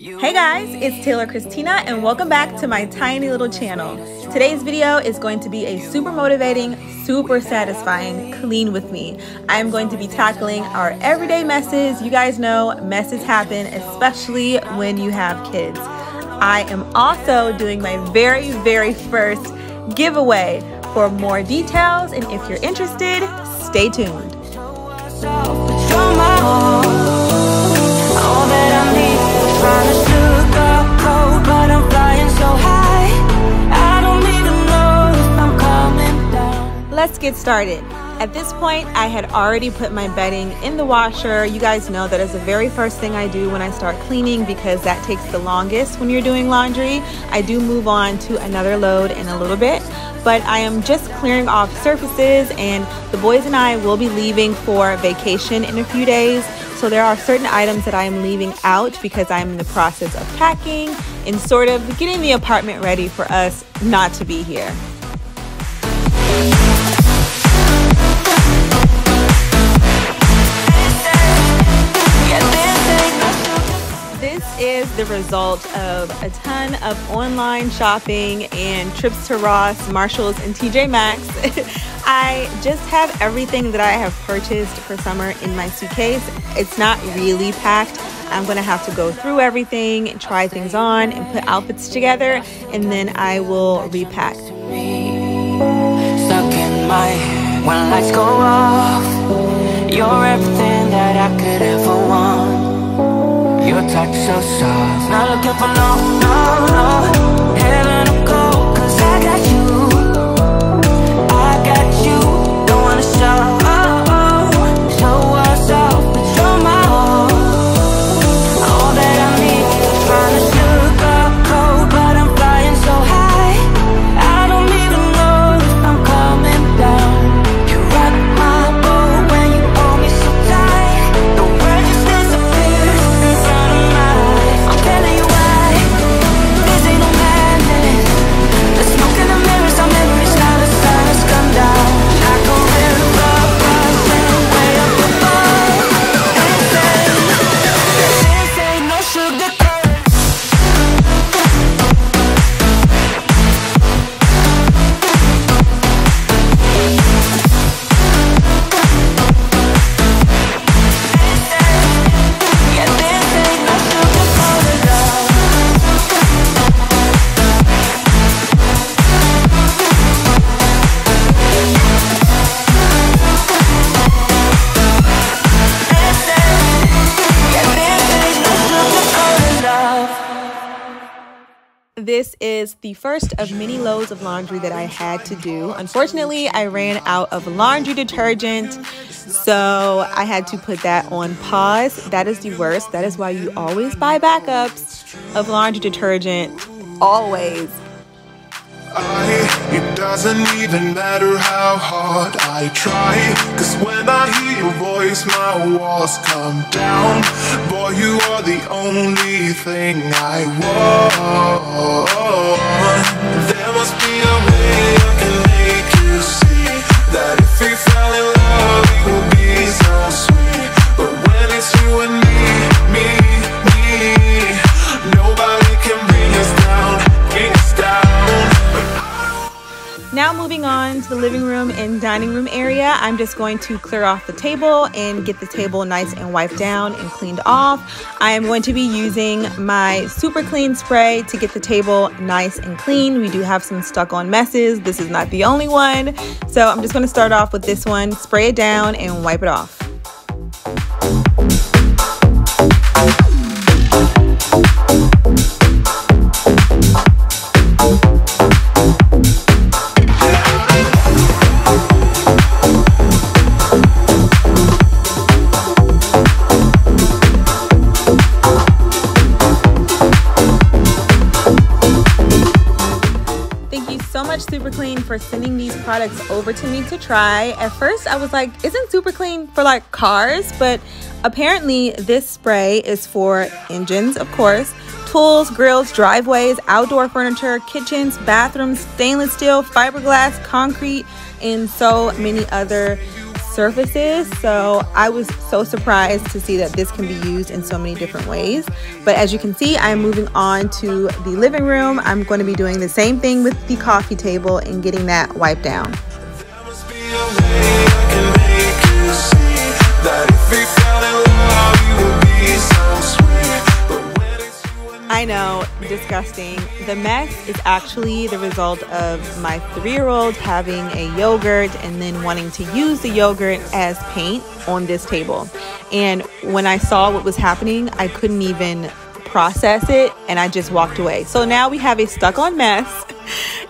Hey guys, it's Taylor Christina and welcome back to my tiny little channel. Today's video is going to be a super motivating, super satisfying clean with me. I am going to be tackling our everyday messes. You guys know messes happen, especially when you have kids. I am also doing my very first giveaway. For more details and if you're interested, stay tuned. Let's get started. At this point, I had already put my bedding in the washer. You guys know that is the very first thing I do when I start cleaning because that takes the longest when you're doing laundry. I do move on to another load in a little bit, but I am just clearing off surfaces and the boys and I will be leaving for vacation in a few days. So there are certain items that I am leaving out because I'm in the process of packing and sort of getting the apartment ready for us not to be here. This is the result of a ton of online shopping and trips to Ross, Marshalls, and TJ Maxx. I just have everything that I have purchased for summer in my suitcase. It's not really packed. I'm going to have to go through everything, try things on, and put outfits together, and then I will repack. Stuck in my head when lights go off. You're everything that I could ever want. Your touch so soft. Not looking for no heaven or gold, 'cause I got you. Don't wanna show us off, but you're my all that I need. Trying to sugarcoat, but I'm flying so high. I don't even know if I'm coming down. You rock my boat when you hold me so tight. The world just disappears in front of my eyes. I'm telling you why. This ain't no madness. The smoke in the mirrors, our memories now the sun has come down. Like a river rising way up above. This ain't no sugar coat. This is the first of many loads of laundry that I had to do. Unfortunately, I ran out of laundry detergent, so I had to put that on pause. That is the worst. That is why you always buy backups of laundry detergent. Always. It doesn't even matter how hard I try, 'cause when I hear your voice my walls come down. Boy, you are the only thing I want. There must be a way I can make you see that if we fell in love it will be so sweet. But when it's you and me, nobody can bring us down, bring us down. Now moving on to the living room and dining room area, I'm just going to clear off the table and get the table nice and wiped down and cleaned off. I am going to be using my super clean spray to get the table nice and clean. We do have some stuck on messes. This is not the only one. So I'm just going to start off with this one, spray it down and wipe it off. Super Clean for sending these products over to me to try. At first I was like, isn't Super Clean for like cars? But apparently this spray is for engines, of course, tools, grills, driveways, outdoor furniture, kitchens, bathrooms, stainless steel, fiberglass, concrete, and so many other surfaces, so I was so surprised to see that this can be used in so many different ways. But as you can see, I'm moving on to the living room. I'm going to be doing the same thing with the coffee table and getting that wiped down. I know, disgusting. The mess is actually the result of my 3-year-old having a yogurt and then wanting to use the yogurt as paint on this table. And when I saw what was happening, I couldn't even process it and I just walked away. So now we have a stuck on mess.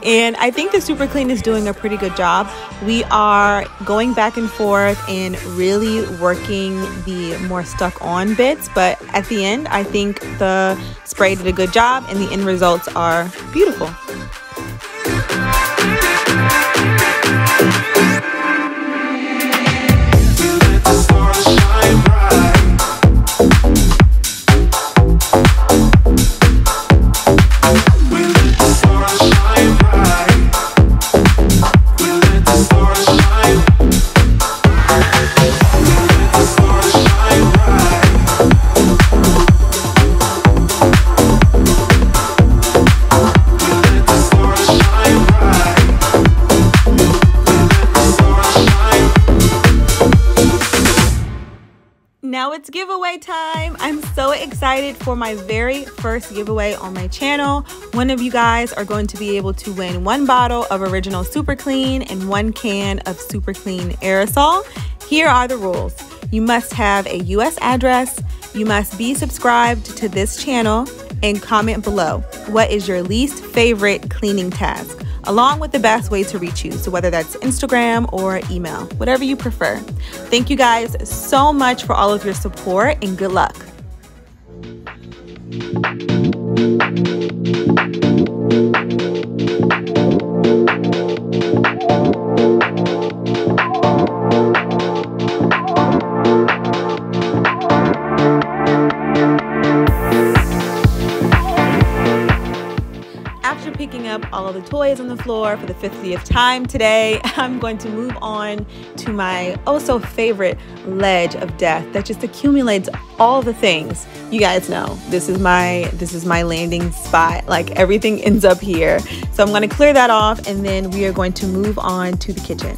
And I think the Super Clean is doing a pretty good job. We are going back and forth and really working the more stuck on bits. But at the end, I think the spray did a good job and the end results are beautiful. Now it's giveaway time. I'm so excited for my very first giveaway on my channel. One of you guys are going to be able to win 1 bottle of original Super Clean and 1 can of Super Clean aerosol. Here are the rules. You must have a US address, you must be subscribed to this channel, and comment below what is your least favorite cleaning task, along with the best way to reach you. So whether that's Instagram or email, whatever you prefer. Thank you guys so much for all of your support and good luck. After picking up all of the toys on the floor for the 50th time today, I'm going to move on to my so favorite ledge of death that just accumulates all the things. You guys know this is my landing spot. Like, everything ends up here. So I'm going to clear that off and then we are going to move on to the kitchen.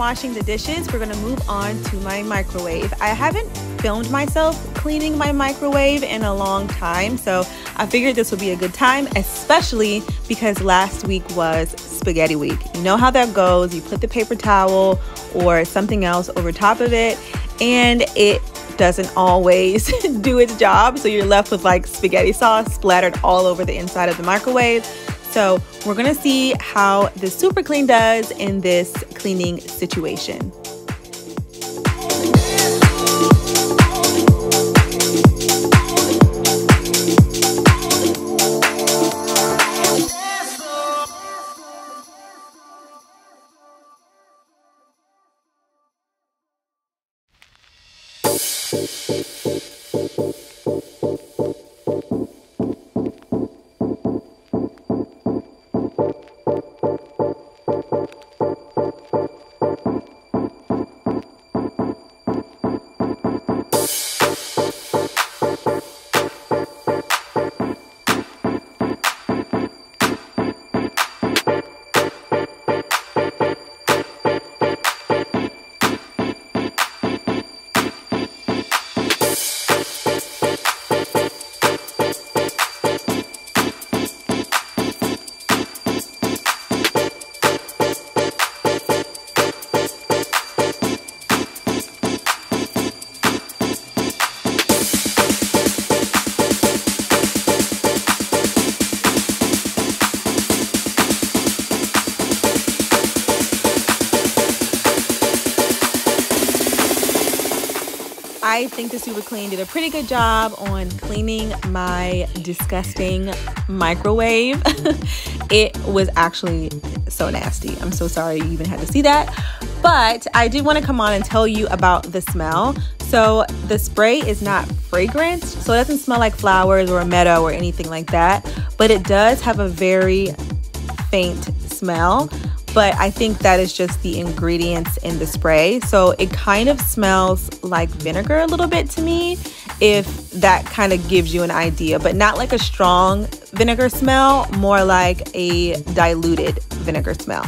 washing the dishes, we're gonna move on to my microwave. I haven't filmed myself cleaning my microwave in a long time, so I figured this would be a good time, especially because last week was spaghetti week. You know how that goes. You put the paper towel or something else over top of it, and it doesn't always do its job, so you're left with like spaghetti sauce splattered all over the inside of the microwave. So we're gonna see how the Super Clean does in this cleaning situation. I think the Super Clean did a pretty good job on cleaning my disgusting microwave. It was actually so nasty. I'm so sorry you even had to see that. But I did want to come on and tell you about the smell. So the spray is not fragrant, so it doesn't smell like flowers or a meadow or anything like that. But it does have a very faint smell. But I think that is just the ingredients in the spray. So it kind of smells like vinegar a little bit to me, if that kind of gives you an idea, but not like a strong vinegar smell, more like a diluted vinegar smell.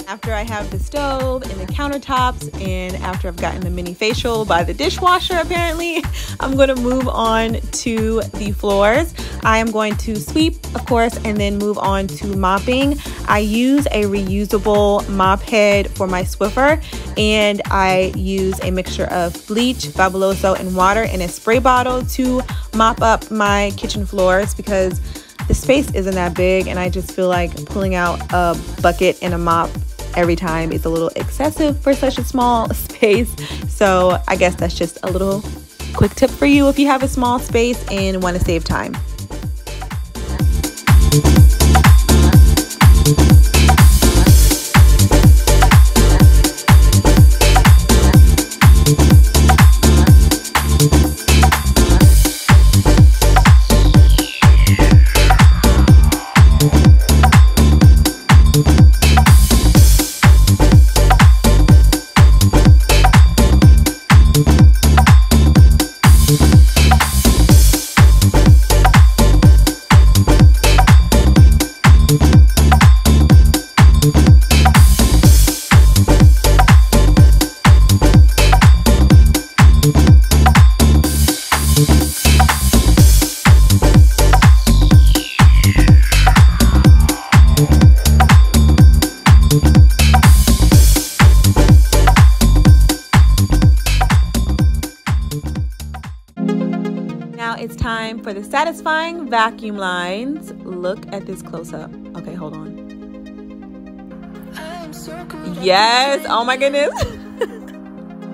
After I have the stove and the countertops, and after I've gotten the mini facial by the dishwasher, apparently, I'm going to move on to the floors. I am going to sweep, of course, and then move on to mopping. I use a reusable mop head for my Swiffer, and I use a mixture of bleach, Fabuloso, and water in a spray bottle to mop up my kitchen floors because the space isn't that big, and I just feel like pulling out a bucket and a mop every time is a little excessive for such a small space. So I guess that's just a little quick tip for you if you have a small space and want to save time. time for the satisfying vacuum lines. Look at this close-up. Okay, hold on. Yes, oh my goodness.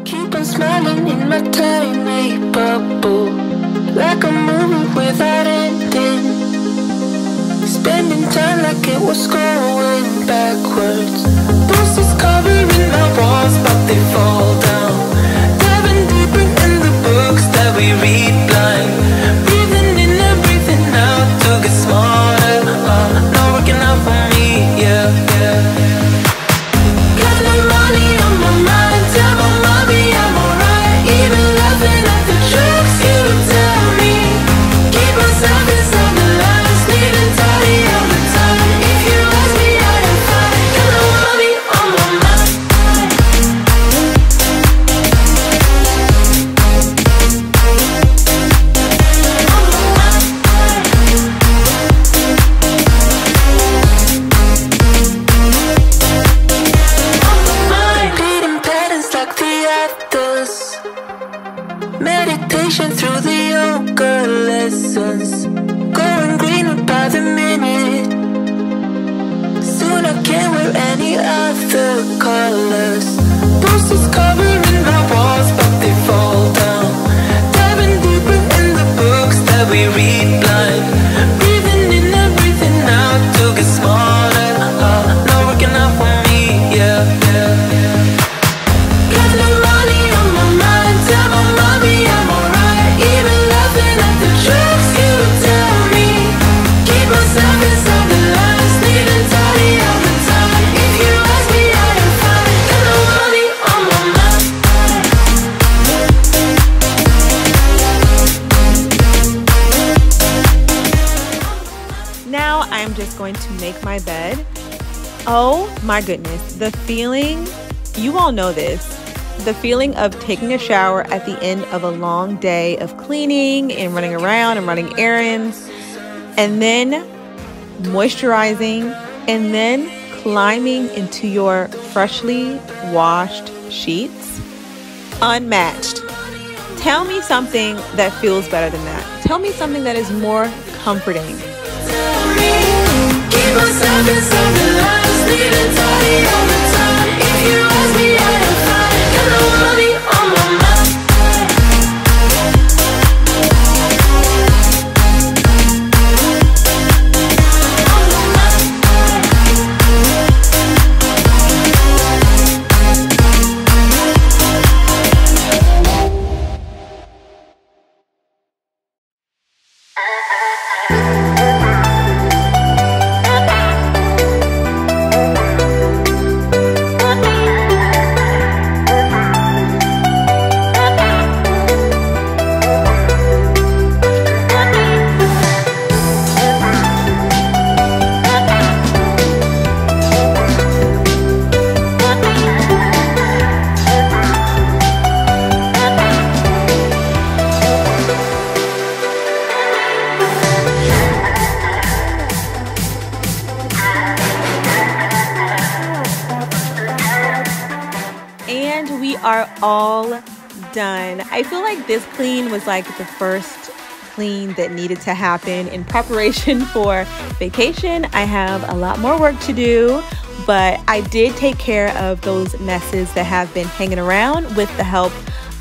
Keep on smiling in my tiny bubble, like a movie without ending. Spending time like it was going backwards. Posters covering my walls, but they fall down. Diving deeper in the books that we read blind. Breathing in and breathing out to get smarter. Not working out for me, yeah. Got no money on my mind. Tell my mommy I'm alright. Even laughing at the jokes you tell me. Keep myself inside the lines. Neat and tidy all the time. If you ask me, I am fine. Got no money on my mind. Repeating patterns like the others. Meditation through the yoga lessons. Going greener by the minute. Soon I can't wear any other colors. Posters covering my walls, but they fall down. Diving deeper in the books that we read blind. Breathing in and breathing out to get smarter. Not working out for me, yeah. Got no money on my mind. Tell my mommy I'm alright. Even laughing at the jokes you tell me. Keep myself inside the lines. Neat and tidy all the time. If you ask me, I am fine. Got no money on my mind. Now I'm just going to make my bed. Oh my goodness, the feeling, you all know this, the feeling of taking a shower at the end of a long day of cleaning and running around and running errands, and then moisturizing, and then climbing into your freshly washed sheets. Unmatched. Tell me something that feels better than that. Tell me something that is more comforting. Keep myself inside the lines. Neat and tidy all the time. If you ask me, I am fine. Got no money on my mind. And we are all done. I feel like this clean was like the first clean that needed to happen in preparation for vacation. I have a lot more work to do, but I did take care of those messes that have been hanging around with the help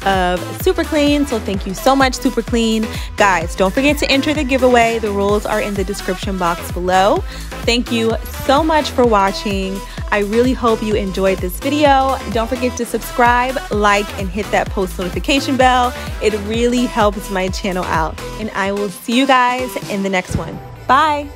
of Super Clean. So thank you so much, Super Clean. Guys, don't forget to enter the giveaway. The rules are in the description box below. Thank you so much for watching. I really hope you enjoyed this video. Don't forget to subscribe, like, and hit that post notification bell. It really helps my channel out. And I will see you guys in the next one. Bye.